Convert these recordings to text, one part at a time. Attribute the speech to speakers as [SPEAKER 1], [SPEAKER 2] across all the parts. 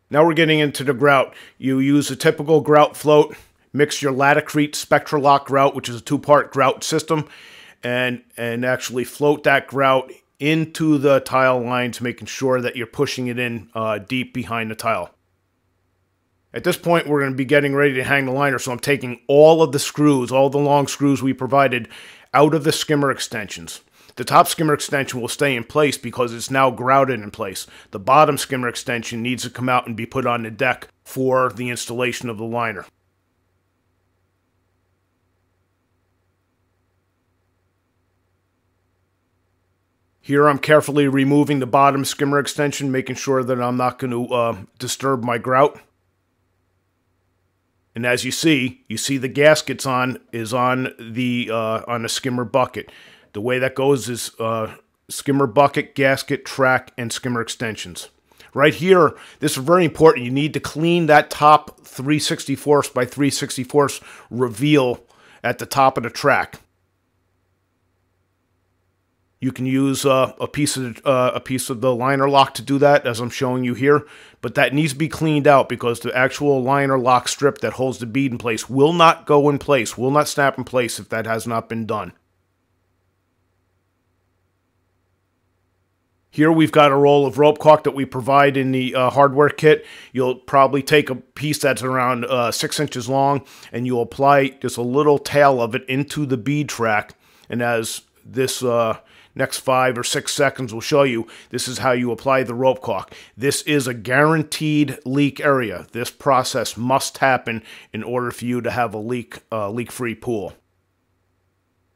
[SPEAKER 1] Now we're getting into the grout. You use a typical grout float, mix your Latham Spectralock grout, which is a two-part grout system, and actually float that grout into the tile lines, making sure that you're pushing it in deep behind the tile. At this point, we're going to be getting ready to hang the liner, so I'm taking all of the screws, all the long screws we provided, out of the skimmer extensions. The top skimmer extension will stay in place because it's now grouted in place. The bottom skimmer extension needs to come out and be put on the deck for the installation of the liner. Here I'm carefully removing the bottom skimmer extension, making sure that I'm not going to disturb my grout. And as you see the gaskets on the skimmer bucket. The way that goes is skimmer bucket, gasket, track, and skimmer extensions. Right here, this is very important. You need to clean that top 3/64 by 3/64 reveal at the top of the track. You can use a piece of the liner lock to do that, as I'm showing you here, but that needs to be cleaned out because the actual liner lock strip that holds the bead in place will not go in place, will not snap in place if that has not been done. Here we've got a roll of rope caulk that we provide in the hardware kit. You'll probably take a piece that's around 6 inches long, and you'll apply just a little tail of it into the bead track, and as this next 5 or 6 seconds will show you, this is how you apply the rope caulk. This is a guaranteed leak area. This process must happen in order for you to have a leak-free pool.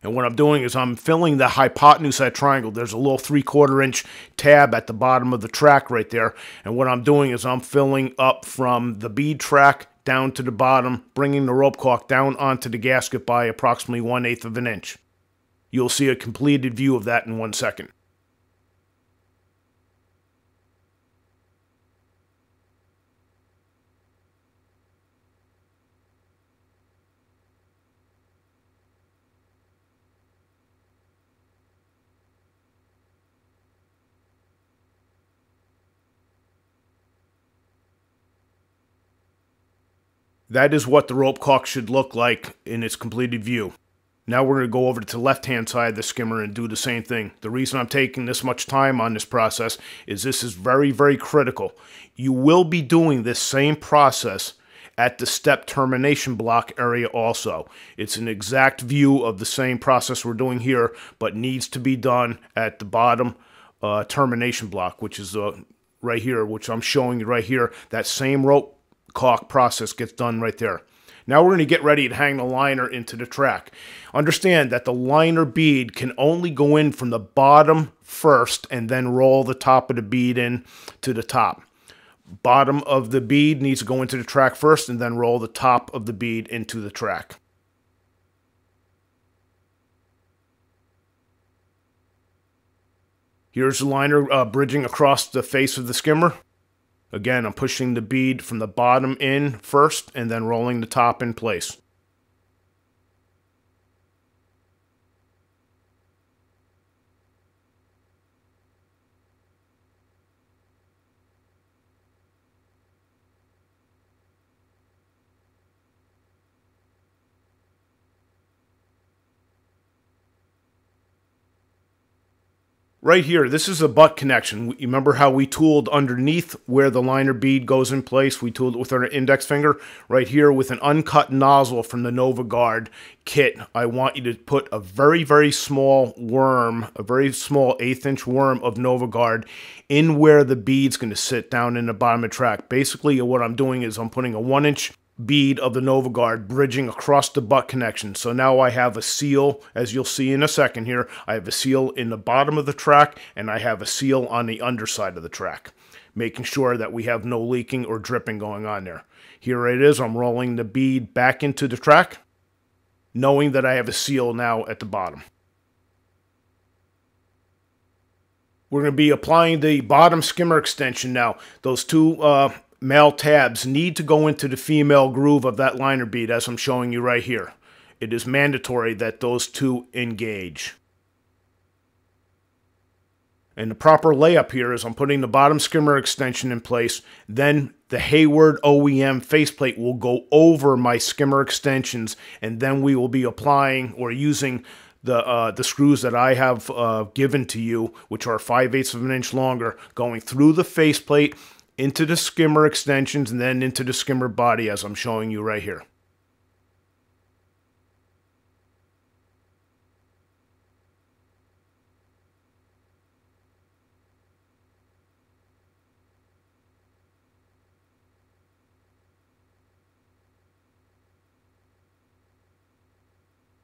[SPEAKER 1] And what I'm doing is I'm filling the hypotenuse of that triangle. There's a little 3/4 inch tab at the bottom of the track right there. And what I'm doing is I'm filling up from the bead track down to the bottom, bringing the rope caulk down onto the gasket by approximately 1/8 of an inch. You'll see a completed view of that in 1 second. That is what the rope caulk should look like in its completed view. Now we're going to go over to the left-hand side of the skimmer and do the same thing. The reason I'm taking this much time on this process is this is very, very critical. You will be doing this same process at the step termination block area also. It's an exact view of the same process we're doing here, but needs to be done at the bottom termination block, which is right here, which I'm showing you right here. That same rope caulk process gets done right there. Now we're going to get ready to hang the liner into the track. Understand that the liner bead can only go in from the bottom first and then roll the top of the bead in to the top. Bottom of the bead needs to go into the track first and then roll the top of the bead into the track. Here's the liner bridging across the face of the skimmer. Again, I'm pushing the bead from the bottom in first and then rolling the top in place. Right here, this is a butt connection. You remember how we tooled underneath where the liner bead goes in place? We tooled it with our index finger. Right here with an uncut nozzle from the NovaGuard kit, I want you to put a very, very small worm, a very small 1/8 inch worm of NovaGuard in where the bead's going to sit down in the bottom of the track. Basically, what I'm doing is I'm putting a 1 inch bead of the NovaGuard bridging across the butt connection. So now I have a seal, as you'll see in a second here, I have a seal in the bottom of the track and I have a seal on the underside of the track, making sure that we have no leaking or dripping going on there. Here it is, I'm rolling the bead back into the track, knowing that I have a seal now at the bottom. We're going to be applying the bottom skimmer extension now. Those two male tabs need to go into the female groove of that liner bead, as I'm showing you right here. It is mandatory that those two engage. And the proper layup here is I'm putting the bottom skimmer extension in place, then the Hayward OEM faceplate will go over my skimmer extensions, and then we will be applying or using the screws that I have given to you, which are 5/8 of an inch longer, going through the faceplate into the skimmer extensions and then into the skimmer body as I'm showing you right here.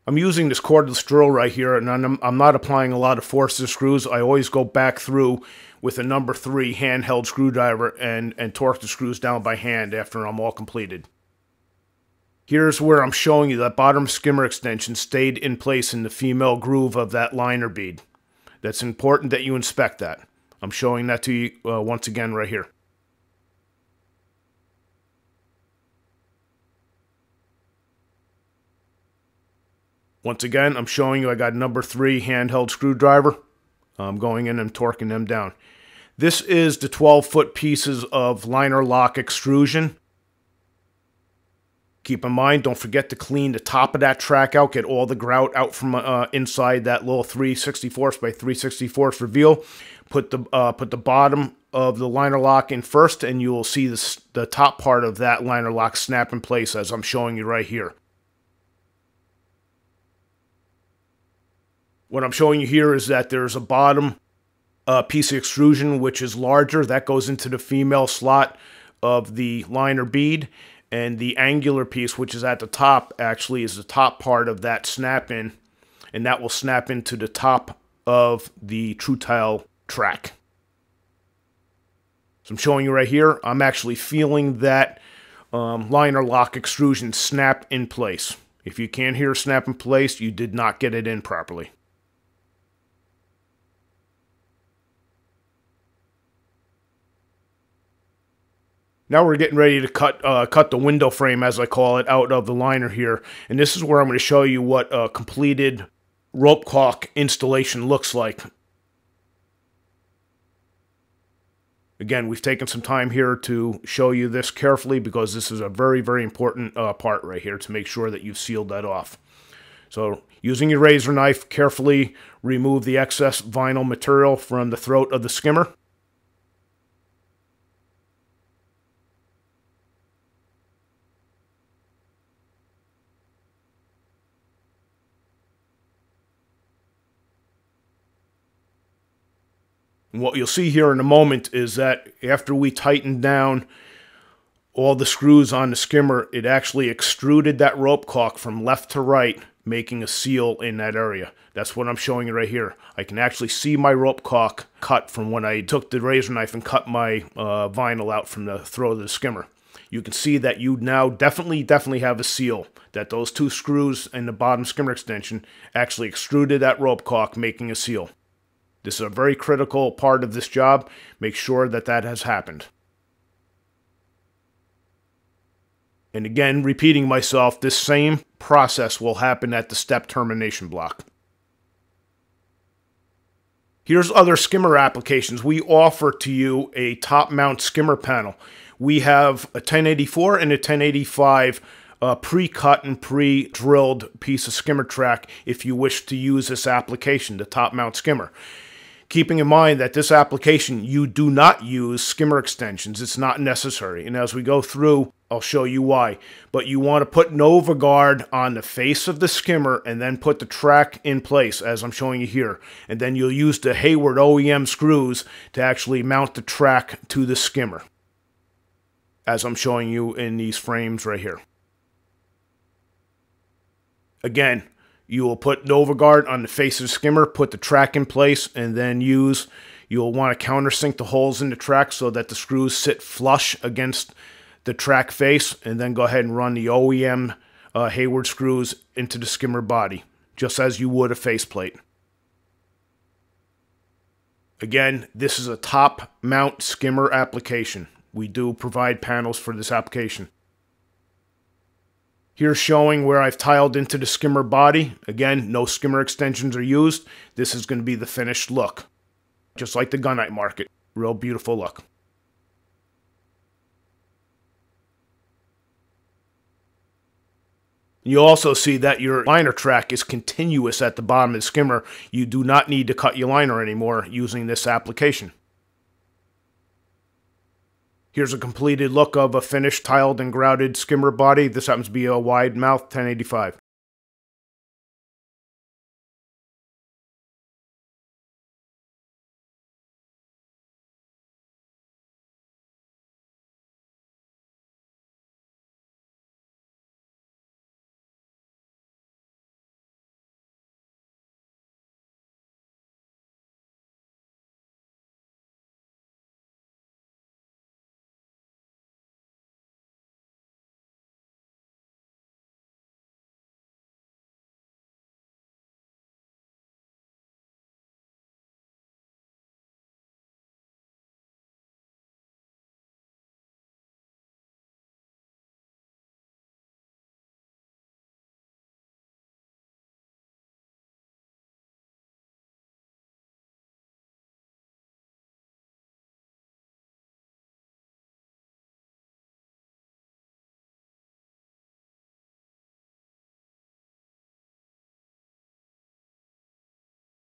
[SPEAKER 1] I'm using this cordless drill right here, and I'm not applying a lot of force to the screws. I always go back through with a number 3 handheld screwdriver and torque the screws down by hand after I'm all completed. Here's where I'm showing you that bottom skimmer extension stayed in place in the female groove of that liner bead. That's important that you inspect that. I'm showing that to you once again right here. Once again, I'm showing you I got number 3 handheld screwdriver. I'm going in and torquing them down. This is the 12-foot pieces of liner lock extrusion. Keep in mind, don't forget to clean the top of that track out. Get all the grout out from inside that little 3/64 by 3/64 reveal. Put the bottom of the liner lock in first, and you will see the top part of that liner lock snap in place as I'm showing you right here. What I'm showing you here is that there's a bottom piece of extrusion which is larger. That goes into the female slot of the liner bead. And the angular piece, which is at the top, actually is the top part of that snap-in. And that will snap into the top of the Tru-tile track. So I'm showing you right here. I'm actually feeling that liner lock extrusion snap in place. If you can't hear snap in place, you did not get it in properly. Now we're getting ready to cut the window frame, as I call it, out of the liner here. And this is where I'm going to show you what a completed rope caulk installation looks like. Again, we've taken some time here to show you this carefully because this is a very, very important part right here to make sure that you've sealed that off. So using your razor knife, carefully remove the excess vinyl material from the throat of the skimmer. And what you'll see here in a moment is that after we tightened down all the screws on the skimmer, it actually extruded that rope caulk from left to right, making a seal in that area. That's what I'm showing you right here. I can actually see my rope caulk cut from when I took the razor knife and cut my vinyl out from the throat of the skimmer. You can see that you now definitely have a seal, that those 2 screws in the bottom skimmer extension actually extruded that rope caulk, making a seal. This is a very critical part of this job. Make sure that that has happened. And again, repeating myself, this same process will happen at the step termination block. Here's other skimmer applications. We offer to you a top mount skimmer panel. We have a 1084 and a 1085 pre-cut and pre-drilled piece of skimmer track if you wish to use this application, the top mount skimmer. Keeping in mind that this application, you do not use skimmer extensions. It's not necessary. And as we go through, I'll show you why. But you want to put NovaGuard on the face of the skimmer and then put the track in place, as I'm showing you here. And then you'll use the Hayward OEM screws to actually mount the track to the skimmer, as I'm showing you in these frames right here. Again, you will put NovaGuard on the face of the skimmer, put the track in place, and then you'll want to countersink the holes in the track so that the screws sit flush against the track face, and then go ahead and run the OEM Hayward screws into the skimmer body, just as you would a faceplate. Again, this is a top mount skimmer application. We do provide panels for this application. Here's showing where I've tiled into the skimmer body. Again, no skimmer extensions are used. This is going to be the finished look. just like the gunite market. Real beautiful look. You also see that your liner track is continuous at the bottom of the skimmer. You do not need to cut your liner anymore using this application. Here's a completed look of a finished tiled and grouted skimmer body. This happens to be a wide mouth 1085.